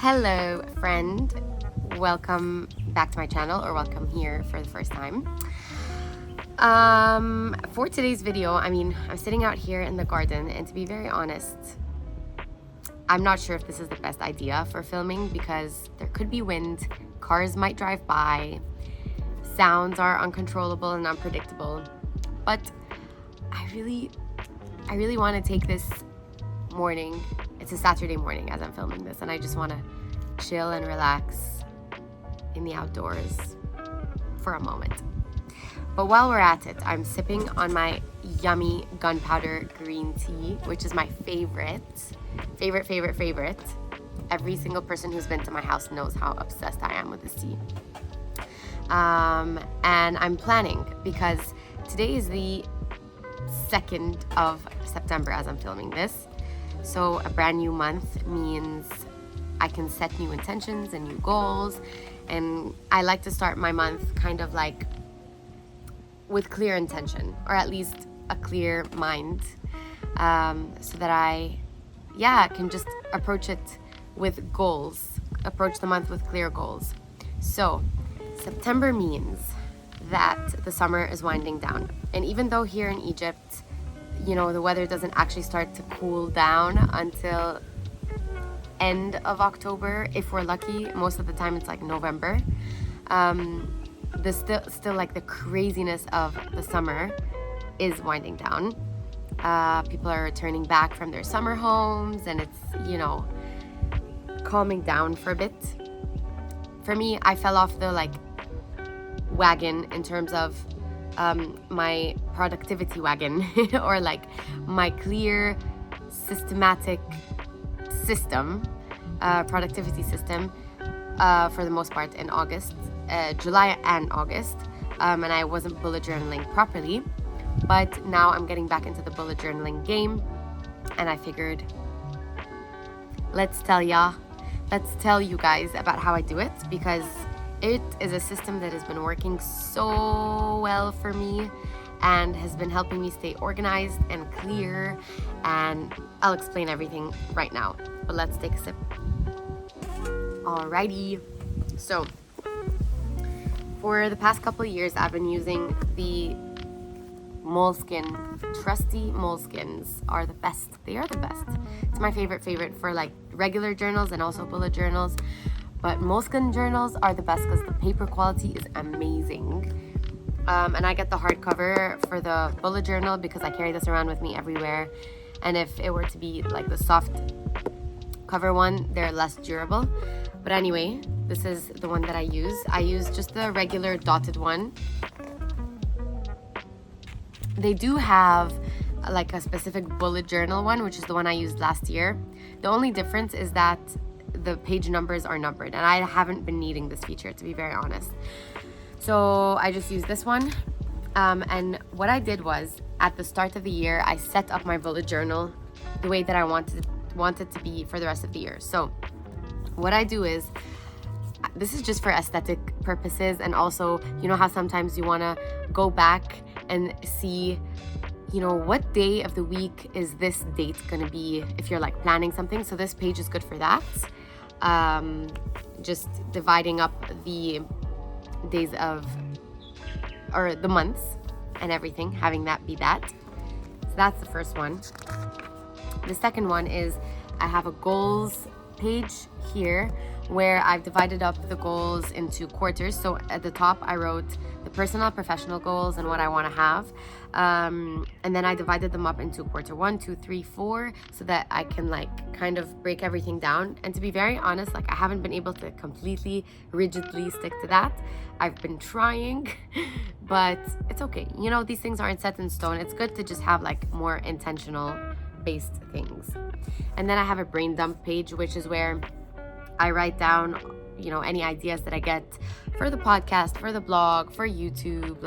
Hello, friend. Welcome back to my channel, or welcome here for the first time. For today's video, I'm sitting out here in the garden, and to be very honest, I'm not sure if this is the best idea for filming because there could be wind, cars might drive by, sounds are uncontrollable and unpredictable. But I really want to take this morning. It's a Saturday morning as I'm filming this, and I just want to chill and relax in the outdoors for a moment. But while we're at it, I'm sipping on my yummy gunpowder green tea, which is my favorite. Every single person who's been to my house knows how obsessed I am with this tea. And I'm planning, because today is the 2nd of September as I'm filming this. So a brand new month means I can set new intentions and new goals. And I like to start my month kind of like with clear intention, or at least a clear mind, so that I can just approach it with goals, approach the month with clear goals. So September means that the summer is winding down. And even though here in Egypt, the weather doesn't actually start to cool down until end of October, if we're lucky. Most of the time it's like November. Still like the craziness of the summer is winding down. People are returning back from their summer homes, and it's, calming down for a bit. For me, I fell off the wagon in terms of my productivity wagon or my clear systematic system, productivity system, for the most part in July and August, and I wasn't bullet journaling properly. But now I'm getting back into the bullet journaling game, and I figured let's tell you guys about how I do it, because it is a system that has been working so well for me and has been helping me stay organized and clear, and I'll explain everything right now. But let's take a sip. Alrighty. So for the past couple of years, I've been using the Moleskine. Trusty Moleskines are the best. They are the best. It's my favorite for regular journals and also bullet journals. But Moleskine journals are the best because the paper quality is amazing. And I get the hardcover for the bullet journal because I carry this around with me everywhere. And if it were to be the soft cover one, they're less durable. But anyway, this is the one that I use. I use just the regular dotted one. They do have a specific bullet journal one, which is the one I used last year. The only difference is that the page numbers are numbered, and I haven't been needing this feature, to be very honest. So I just used this one. And what I did was, at the start of the year, I set up my bullet journal the way that I want it to be for the rest of the year. So what I do is, this is just for aesthetic purposes, and also, how sometimes you want to go back and see, what day of the week is this date going to be if you're planning something. So this page is good for that. Just dividing up the days or the months and everything, having that be that. So that's the first one. The second one is I have a goals page here where I've divided up the goals into quarters. So at the top I wrote the personal, professional goals and what I want to have, and then I divided them up into quarter 1, 2, 3, 4, so that I can kind of break everything down. And to be very honest, I haven't been able to completely rigidly stick to that. I've been trying, but it's okay. These things aren't set in stone. It's good to just have more intentional based things. And then I have a brain dump page, which is where I write down, any ideas that I get for the podcast, for the blog, for YouTube,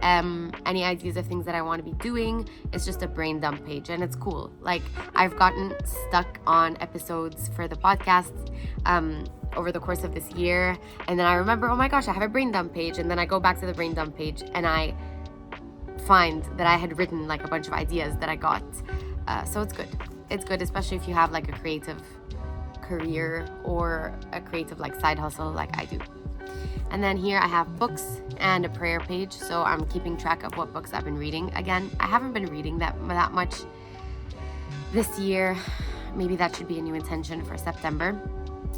any ideas of things that I want to be doing. It's just a brain dump page, and it's cool. I've gotten stuck on episodes for the podcast over the course of this year, and then I remember, oh my gosh, I have a brain dump page, and then I go back to the brain dump page and I find that I had written a bunch of ideas that I got. So it's good, especially if you have a creative career or a creative like side hustle like I do. And then here I have books and a prayer page, so I'm keeping track of what books I've been reading. Again, I haven't been reading that much this year. Maybe that should be a new intention for September.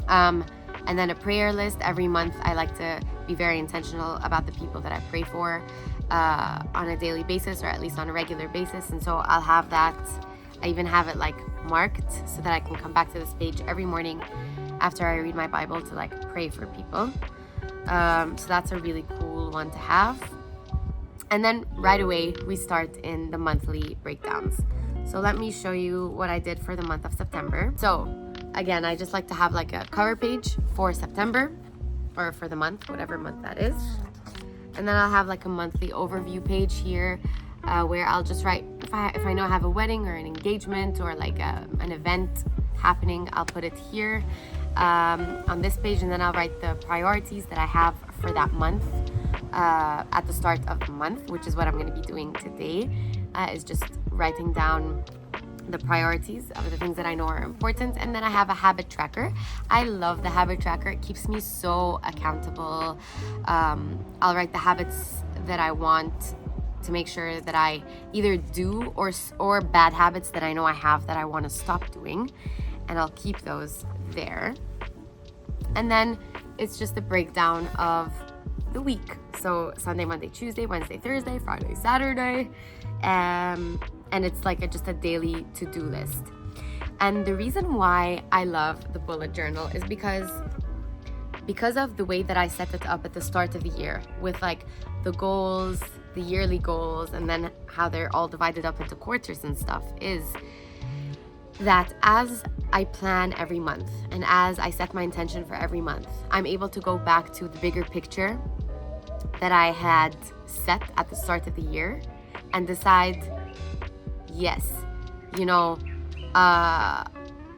And then a prayer list. Every month I like to be very intentional about the people that I pray for on a daily basis, or at least on a regular basis. And so I'll have that. I even have it like marked so that I can come back to this page every morning after I read my Bible to like pray for people. So that's a really cool one to have. And then right away we start in the monthly breakdowns. So let me show you what I did for the month of September. So again, I just like to have like a cover page for September, or for the month, whatever month that is. And then I'll have like a monthly overview page here where I'll just write, if I know I have a wedding or an engagement or like an event happening, I'll put it here on this page. And then I'll write the priorities that I have for that month at the start of the month, which is what I'm going to be doing today, is just writing down the priorities of the things that I know are important. And then I have a habit tracker. I love the habit tracker. It keeps me so accountable. I'll write the habits that I want to make sure that I either do or bad habits that I know I have that I want to stop doing, and I'll keep those there. And then it's just a breakdown of the week. So Sunday, Monday, Tuesday, Wednesday, Thursday, Friday, Saturday, and it's like just a daily to-do list. And the reason why I love the bullet journal is because of the way that I set it up at the start of the year, with like the goals, the yearly goals, and then how they're all divided up into quarters and stuff, is that as I plan every month and as I set my intention for every month, I'm able to go back to the bigger picture that I had set at the start of the year and decide, yes,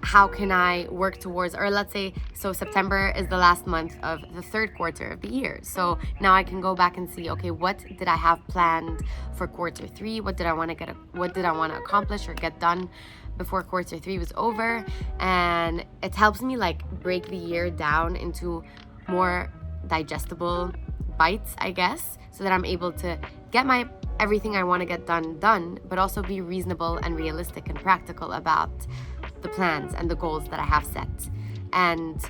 how can I work towards, or let's say, so September is the last month of the third quarter of the year. So now I can go back and see, okay, what did I have planned for quarter three? What did I want to accomplish or get done before quarter three was over? And it helps me like break the year down into more digestible bites, I guess, so that I'm able to get everything I want to get done, but also be reasonable and realistic and practical about the plans and the goals that I have set. And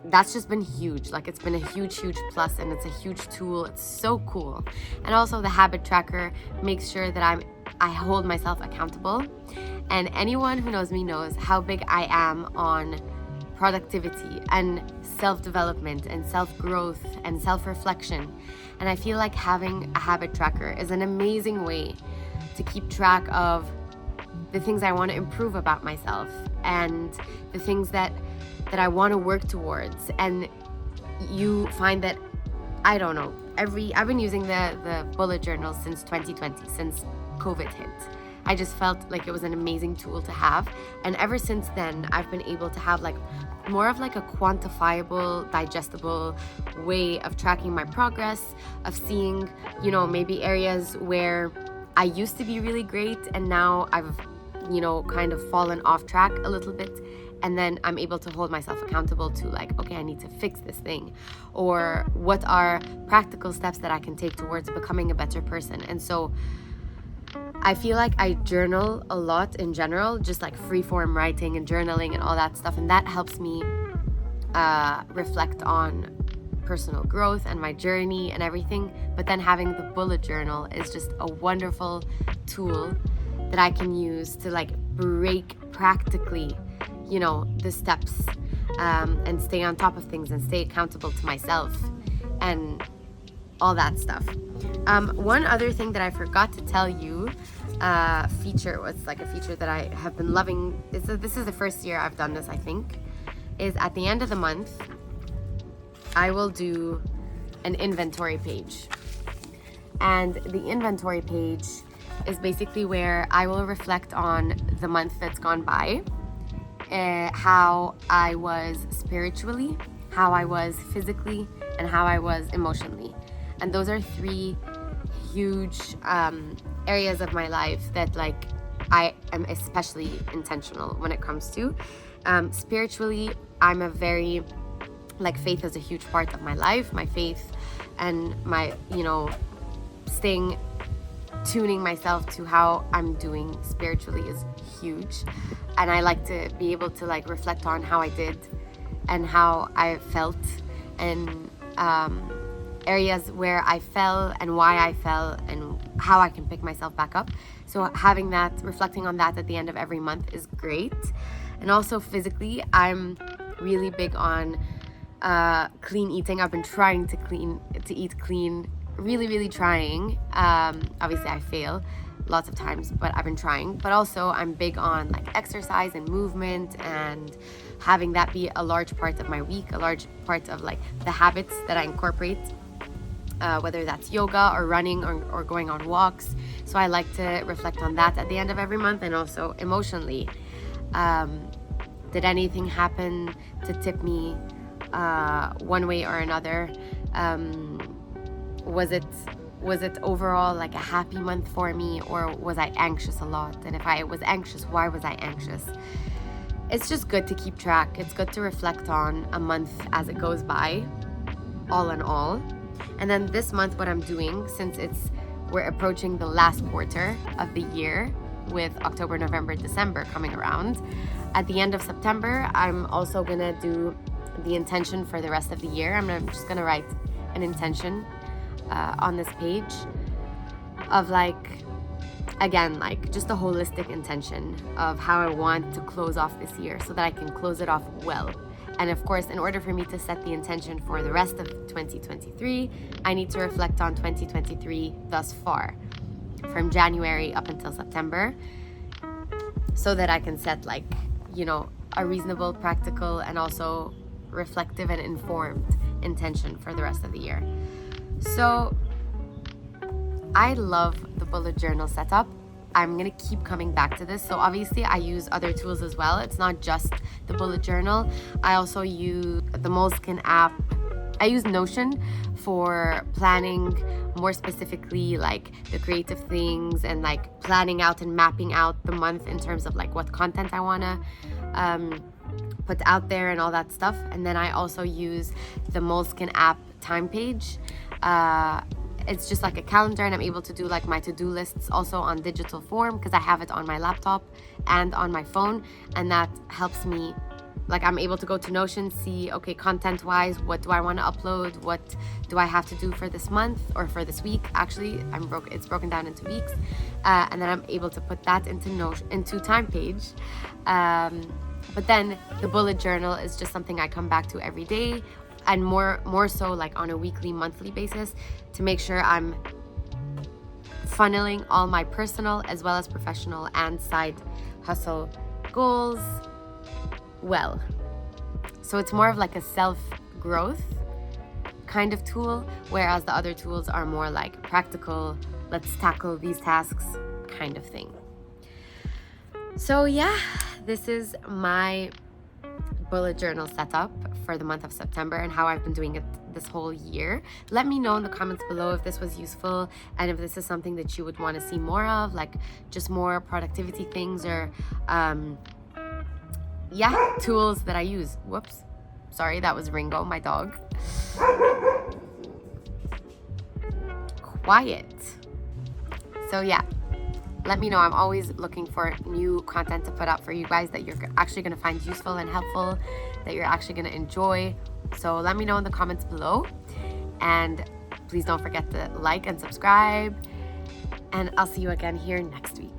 that's just been huge. Like, it's been a huge plus, and it's a huge tool. It's so cool. And also the habit tracker makes sure that I hold myself accountable. And anyone who knows me knows how big I am on productivity and self-development and self-growth and self-reflection. And I feel like having a habit tracker is an amazing way to keep track of the things I want to improve about myself and the things that I want to work towards. And you find that, I don't know, I've been using the bullet journal since 2020, since COVID hit. I just felt like it was an amazing tool to have. And ever since then, I've been able to have like more of like a quantifiable, digestible way of tracking my progress, of seeing, maybe areas where I used to be really great and now I've, kind of fallen off track a little bit. And then I'm able to hold myself accountable to like, okay, I need to fix this thing. Or what are practical steps that I can take towards becoming a better person? And so I feel like I journal a lot in general, just like free-form writing and journaling and all that stuff. And that helps me reflect on personal growth and my journey and everything. But then having the bullet journal is just a wonderful tool that I can use to like break practically, the steps and stay on top of things and stay accountable to myself and all that stuff. One other thing that I forgot to tell you, feature that I have been loving. This is the first year I've done this, I think, is at the end of the month, I will do an inventory page. And the inventory page is basically where I will reflect on the month that's gone by, how I was spiritually, how I was physically, and how I was emotionally. And those are three huge areas of my life that like I am especially intentional when it comes to. Spiritually, I'm a very, like, faith is a huge part of my life. My faith and my, tuning myself to how I'm doing spiritually is huge. And I like to be able to like reflect on how I did and how I felt, and areas where I fell and why I fell and how I can pick myself back up. So having that, reflecting on that at the end of every month is great. And also physically, I'm really big on clean eating. I've been trying to eat clean, really trying. Obviously I fail lots of times, but I've been trying. But also I'm big on like exercise and movement, and having that be a large part of my week, a large part of like the habits that I incorporate, whether that's yoga or running or going on walks. So I like to reflect on that at the end of every month. And also emotionally, did anything happen to tip me one way or another? Was it overall like a happy month for me, or was I anxious a lot? And if I was anxious, why was I anxious? It's just good to keep track. It's good to reflect on a month as it goes by, all in all. And then this month, what I'm doing, since we're approaching the last quarter of the year with October, November, December coming around, at the end of September, I'm also gonna do the intention for the rest of the year. I'm just gonna write an intention on this page of like, again, like just a holistic intention of how I want to close off this year so that I can close it off well. And of course, in order for me to set the intention for the rest of 2023, I need to reflect on 2023 thus far, from January up until September, so that I can set like, a reasonable, practical, and also reflective and informed intention for the rest of the year. So I love the bullet journal setup. I'm gonna keep coming back to this. So obviously I use other tools as well. It's not just the bullet journal. I also use the Moleskine app. I use Notion for planning, more specifically like the creative things, and like planning out and mapping out the month in terms of like what content I wanna put out there and all that stuff. And then I also use the Moleskine app time page. It's just like a calendar, and I'm able to do like my to-do lists also on digital form because I have it on my laptop and on my phone, and that helps me. Like, I'm able to go to Notion, see, okay, content wise, what do I want to upload, what do I have to do for this month or for this week. Actually, it's broken down into weeks, and then I'm able to put that into time page. But then the bullet journal is just something I come back to every day, and more so like on a weekly, monthly basis, to make sure I'm funneling all my personal as well as professional and side hustle goals well. So it's more of like a self-growth kind of tool, whereas the other tools are more like practical, let's tackle these tasks kind of thing. So yeah, this is my bullet journal setup for the month of September and how I've been doing it this whole year. Let me know in the comments below if this was useful and if this is something that you would want to see more of, like just more productivity things or tools that I use. Whoops, sorry, that was Ringo, my dog. Quiet. So yeah, let me know. I'm always looking for new content to put out for you guys that you're actually going to find useful and helpful, that you're actually going to enjoy. So let me know in the comments below, and please don't forget to like and subscribe, and I'll see you again here next week.